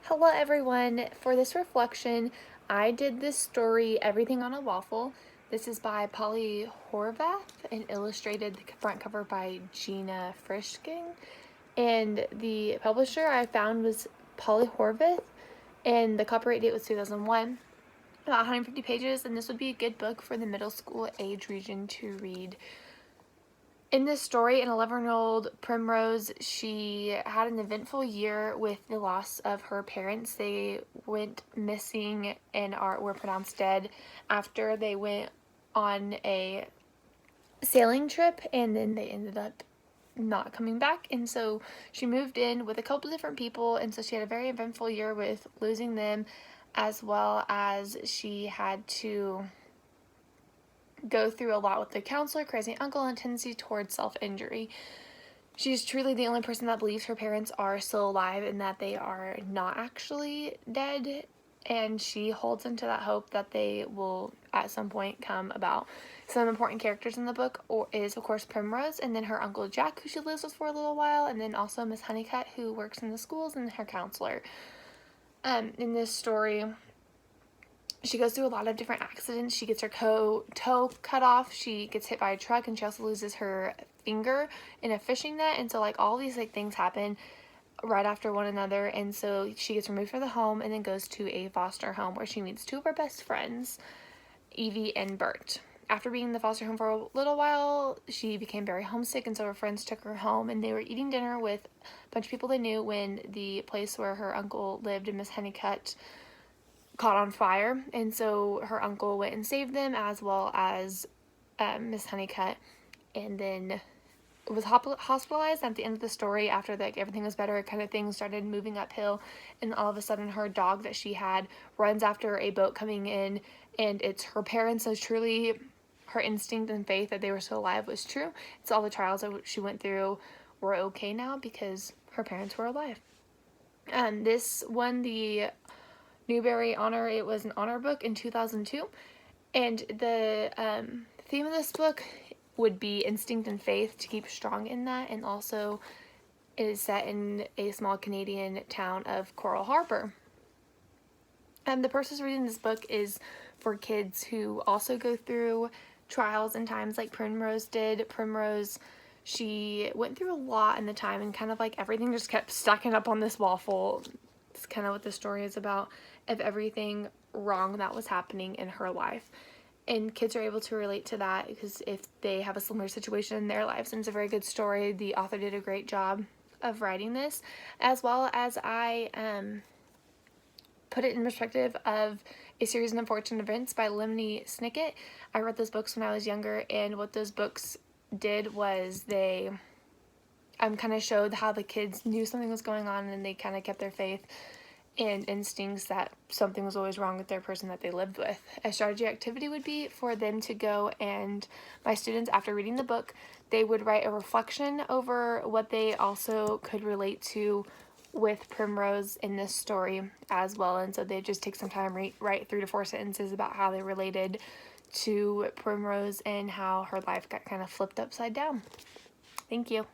Hello everyone. For this reflection, I did this story, Everything on a Waffle. This is by Polly Horvath and illustrated the front cover by Gina Frischking. And the publisher I found was Polly Horvath, and the copyright date was 2001. About 150 pages, and this would be a good book for the middle school age region to read. In this story, an 11-year-old Primrose, she had an eventful year with the loss of her parents. They went missing and were pronounced dead after they went on a sailing trip, and then they ended up not coming back. And so she moved in with a couple different people, and so she had a very eventful year with losing them, as well as she had to go through a lot with the counselor, crazy uncle, and tendency towards self-injury. She's truly the only person that believes her parents are still alive and that they are not actually dead, and she holds into that hope that they will at some point come about. Some important characters in the book is, of course, Primrose, and then her uncle Jack, who she lives with for a little while, and then also Miss Honeycutt, who works in the schools, and her counselor. In this story, she goes through a lot of different accidents. She gets her toe cut off. She gets hit by a truck, and she also loses her finger in a fishing net. And so, all these things happen right after one another. And so she gets removed from the home and then goes to a foster home where she meets two of her best friends, Evie and Bert. After being in the foster home for a little while, she became very homesick, and so her friends took her home, and they were eating dinner with a bunch of people they knew when the place where her uncle lived and Miss Honeycutt caught on fire. And so her uncle went and saved them, as well as Miss Honeycutt, and then was hospitalized. At the end of the story, after everything was better, kind of things started moving uphill, and all of a sudden her dog that she had runs after a boat coming in, and it's her parents. So truly her instinct and faith that they were still alive was true. So all the trials that she went through were okay now because her parents were alive. This won the Newbery Honor. It was an honor book in 2002, and the theme of this book would be instinct and faith, to keep strong in that. And also it is set in a small Canadian town of Coral Harbor. And the person reading this book is for kids who also go through trials and times like Primrose did. Primrose, she went through a lot in the time, and kind of everything just kept stacking up on this waffle. It's kind of what the story is about, of everything wrong that was happening in her life. And kids are able to relate to that because if they have a similar situation in their lives, and it's a very good story. The author did a great job of writing this, as well as I put it in perspective of A Series of Unfortunate Events by Lemony Snicket. I read those books when I was younger, and what those books did was they kind of showed how the kids knew something was going on, and they kind of kept their faith and instincts that something was always wrong with their person that they lived with. A strategy activity would be for them to go, and my students, after reading the book, they would write a reflection over what they also could relate to with Primrose in this story as well. And so they just take some time, write 3 to 4 sentences about how they related to Primrose and how her life got kind of flipped upside down. Thank you.